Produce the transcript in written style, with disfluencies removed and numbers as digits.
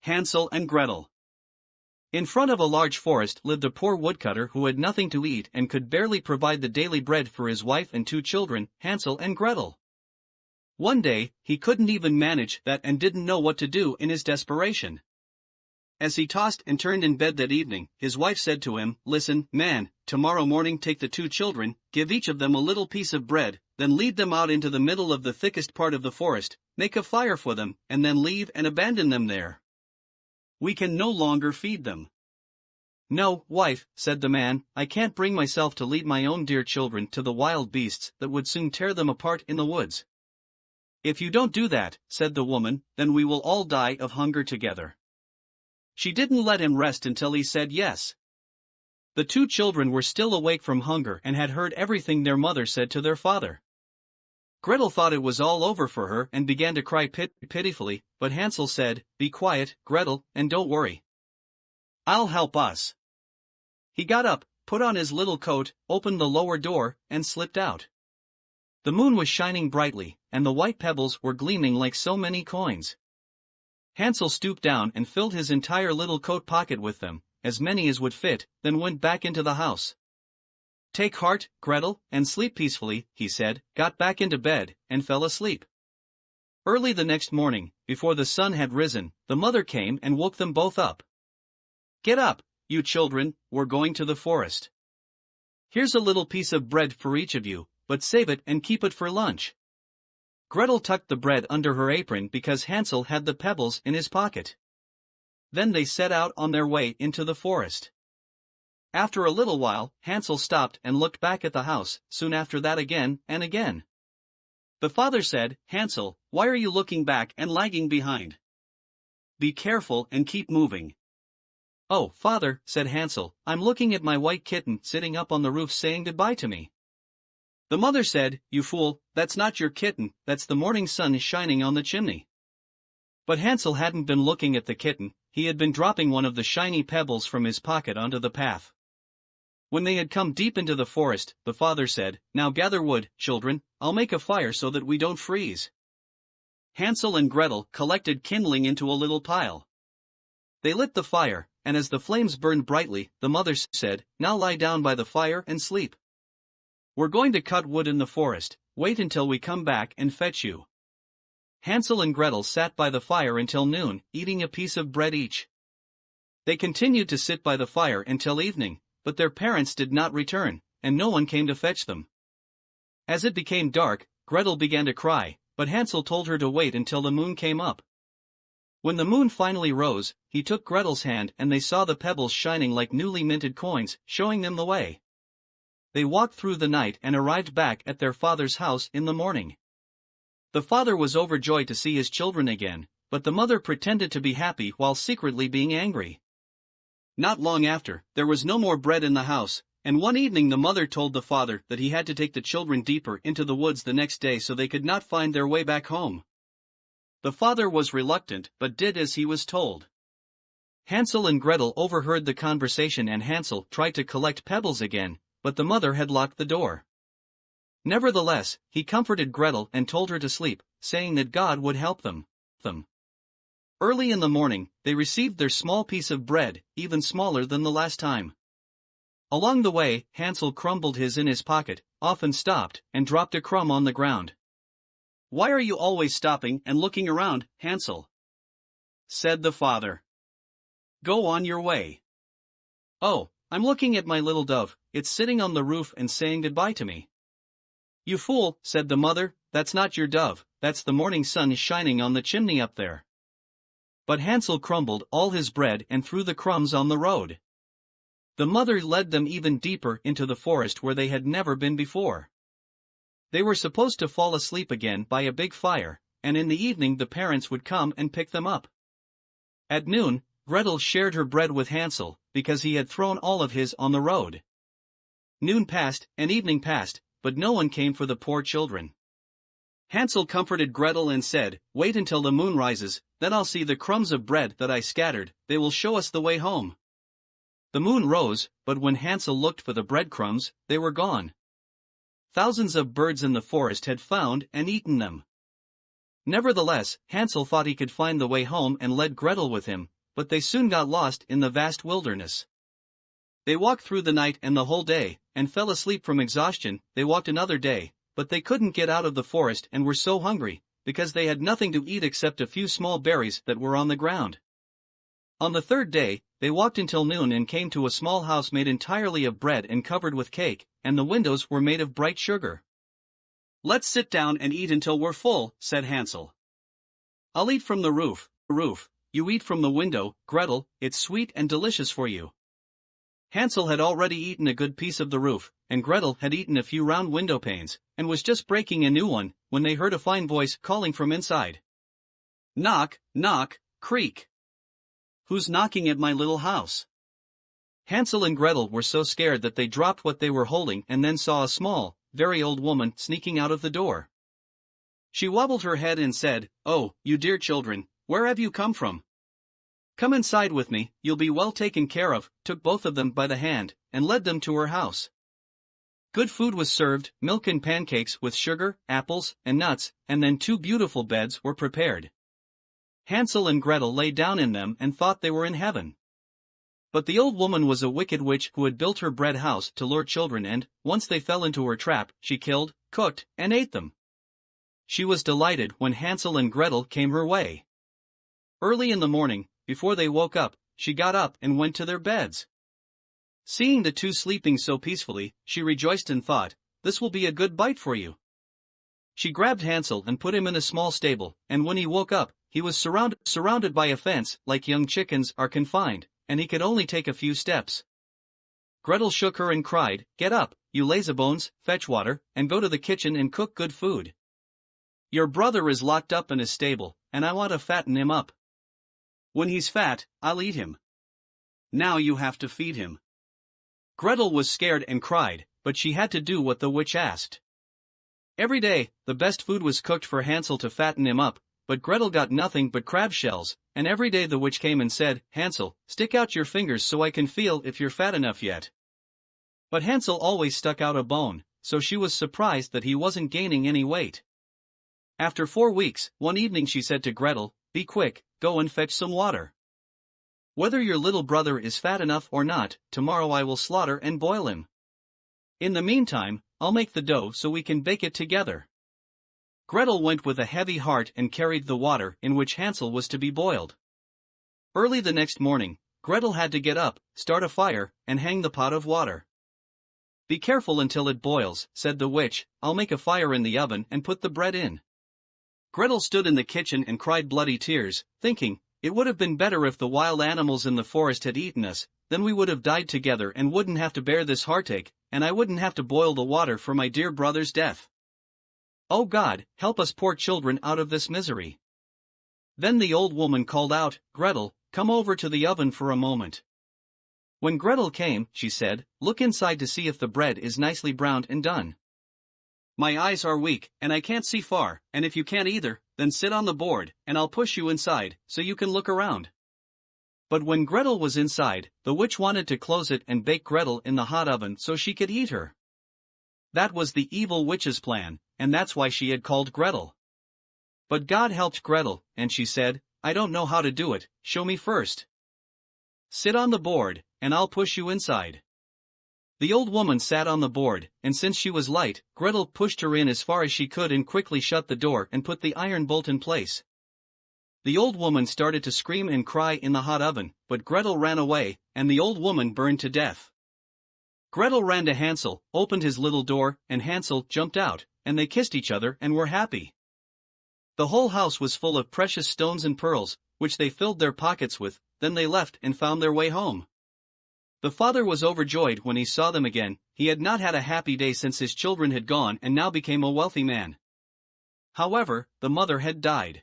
Hansel and Gretel. In front of a large forest lived a poor woodcutter who had nothing to eat and could barely provide the daily bread for his wife and two children, Hansel and Gretel. One day, he couldn't even manage that and didn't know what to do in his desperation. As he tossed and turned in bed that evening, his wife said to him, "Listen, man, tomorrow morning take the two children, give each of them a little piece of bread, then lead them out into the middle of the thickest part of the forest, make a fire for them, and then leave and abandon them there. We can no longer feed them." "No, wife," said the man, "I can't bring myself to lead my own dear children to the wild beasts that would soon tear them apart in the woods." "If you don't do that," said the woman, "then we will all die of hunger together." She didn't let him rest until he said yes. The two children were still awake from hunger and had heard everything their mother said to their father. Gretel thought it was all over for her and began to cry pitifully, but Hansel said, "Be quiet, Gretel, and don't worry. I'll help us." He got up, put on his little coat, opened the lower door, and slipped out. The moon was shining brightly, and the white pebbles were gleaming like so many coins. Hansel stooped down and filled his entire little coat pocket with them, as many as would fit, then went back into the house. "Take heart, Gretel, and sleep peacefully," he said, got back into bed, and fell asleep. Early the next morning, before the sun had risen, the mother came and woke them both up. "Get up, you children, we're going to the forest. Here's a little piece of bread for each of you, but save it and keep it for lunch." Gretel tucked the bread under her apron because Hansel had the pebbles in his pocket. Then they set out on their way into the forest. After a little while, Hansel stopped and looked back at the house, soon after that again and again. The father said, "Hansel, why are you looking back and lagging behind? Be careful and keep moving." "Oh, father," said Hansel, "I'm looking at my white kitten sitting up on the roof saying goodbye to me." The mother said, "You fool, that's not your kitten, that's the morning sun shining on the chimney." But Hansel hadn't been looking at the kitten, he had been dropping one of the shiny pebbles from his pocket onto the path. When they had come deep into the forest, the father said, "Now gather wood, children, I'll make a fire so that we don't freeze." Hansel and Gretel collected kindling into a little pile. They lit the fire, and as the flames burned brightly, the mother said, "Now lie down by the fire and sleep. We're going to cut wood in the forest, wait until we come back and fetch you." Hansel and Gretel sat by the fire until noon, eating a piece of bread each. They continued to sit by the fire until evening, but their parents did not return, and no one came to fetch them. As it became dark, Gretel began to cry, but Hansel told her to wait until the moon came up. When the moon finally rose, he took Gretel's hand and they saw the pebbles shining like newly minted coins, showing them the way. They walked through the night and arrived back at their father's house in the morning. The father was overjoyed to see his children again, but the mother pretended to be happy while secretly being angry. Not long after, there was no more bread in the house, and one evening the mother told the father that he had to take the children deeper into the woods the next day so they could not find their way back home. The father was reluctant but did as he was told. Hansel and Gretel overheard the conversation and Hansel tried to collect pebbles again, but the mother had locked the door. Nevertheless, he comforted Gretel and told her to sleep, saying that God would help them. Early in the morning, they received their small piece of bread, even smaller than the last time. Along the way, Hansel crumbled his in his pocket, often stopped, and dropped a crumb on the ground. "Why are you always stopping and looking around, Hansel?" said the father. "Go on your way." "Oh, I'm looking at my little dove, it's sitting on the roof and saying goodbye to me." "You fool," said the mother, "that's not your dove, that's the morning sun shining on the chimney up there." But Hansel crumbled all his bread and threw the crumbs on the road. The mother led them even deeper into the forest where they had never been before. They were supposed to fall asleep again by a big fire, and in the evening the parents would come and pick them up. At noon, Gretel shared her bread with Hansel, because he had thrown all of his on the road. Noon passed, and evening passed, but no one came for the poor children. Hansel comforted Gretel and said, "Wait until the moon rises, then I'll see the crumbs of bread that I scattered, they will show us the way home." The moon rose, but when Hansel looked for the breadcrumbs, they were gone. Thousands of birds in the forest had found and eaten them. Nevertheless, Hansel thought he could find the way home and led Gretel with him, but they soon got lost in the vast wilderness. They walked through the night and the whole day, and fell asleep from exhaustion. They walked another day, but they couldn't get out of the forest and were so hungry, because they had nothing to eat except a few small berries that were on the ground. On the third day, they walked until noon and came to a small house made entirely of bread and covered with cake, and the windows were made of bright sugar. "Let's sit down and eat until we're full," said Hansel. "I'll eat from the roof, you eat from the window, Gretel, it's sweet and delicious for you." Hansel had already eaten a good piece of the roof, and Gretel had eaten a few round window panes, and was just breaking a new one, when they heard a fine voice calling from inside. "Knock, knock, creak. Who's knocking at my little house?" Hansel and Gretel were so scared that they dropped what they were holding and then saw a small, very old woman sneaking out of the door. She wobbled her head and said, "Oh, you dear children, where have you come from? Come inside with me, you'll be well taken care of," took both of them by the hand, and led them to her house. Good food was served, milk and pancakes with sugar, apples, and nuts, and then 2 beautiful beds were prepared. Hansel and Gretel lay down in them and thought they were in heaven. But the old woman was a wicked witch who had built her bread house to lure children, and, once they fell into her trap, she killed, cooked, and ate them. She was delighted when Hansel and Gretel came her way. Early in the morning, before they woke up, she got up and went to their beds. Seeing the two sleeping so peacefully, she rejoiced and thought, "This will be a good bite for you." She grabbed Hansel and put him in a small stable, and when he woke up, he was surrounded by a fence like young chickens are confined, and he could only take a few steps. Gretel shook her and cried, "Get up, you lazybones, fetch water, and go to the kitchen and cook good food. Your brother is locked up in his stable, and I want to fatten him up. When he's fat, I'll eat him. Now you have to feed him." Gretel was scared and cried, but she had to do what the witch asked. Every day, the best food was cooked for Hansel to fatten him up, but Gretel got nothing but crab shells, and every day the witch came and said, "Hansel, stick out your fingers so I can feel if you're fat enough yet." But Hansel always stuck out a bone, so she was surprised that he wasn't gaining any weight. After 4 weeks, one evening she said to Gretel, "Be quick, go and fetch some water. Whether your little brother is fat enough or not, tomorrow I will slaughter and boil him. In the meantime, I'll make the dough so we can bake it together." Gretel went with a heavy heart and carried the water in which Hansel was to be boiled. Early the next morning, Gretel had to get up, start a fire, and hang the pot of water. "Be careful until it boils," said the witch, "I'll make a fire in the oven and put the bread in." Gretel stood in the kitchen and cried bloody tears, thinking, "It would have been better if the wild animals in the forest had eaten us, then we would have died together and wouldn't have to bear this heartache, and I wouldn't have to boil the water for my dear brother's death. Oh God, help us poor children out of this misery." Then the old woman called out, "Gretel, come over to the oven for a moment." When Gretel came, she said, "Look inside to see if the bread is nicely browned and done. My eyes are weak, and I can't see far, and if you can't either, then sit on the board, and I'll push you inside, so you can look around." But when Gretel was inside, the witch wanted to close it and bake Gretel in the hot oven so she could eat her. That was the evil witch's plan, and that's why she had called Gretel. But God helped Gretel, and she said, "I don't know how to do it, show me first. Sit on the board, and I'll push you inside." The old woman sat on the board, and since she was light, Gretel pushed her in as far as she could and quickly shut the door and put the iron bolt in place. The old woman started to scream and cry in the hot oven, but Gretel ran away, and the old woman burned to death. Gretel ran to Hansel, opened his little door, and Hansel jumped out, and they kissed each other and were happy. The whole house was full of precious stones and pearls, which they filled their pockets with. Then they left and found their way home. The father was overjoyed when he saw them again. He had not had a happy day since his children had gone and now became a wealthy man. However, the mother had died.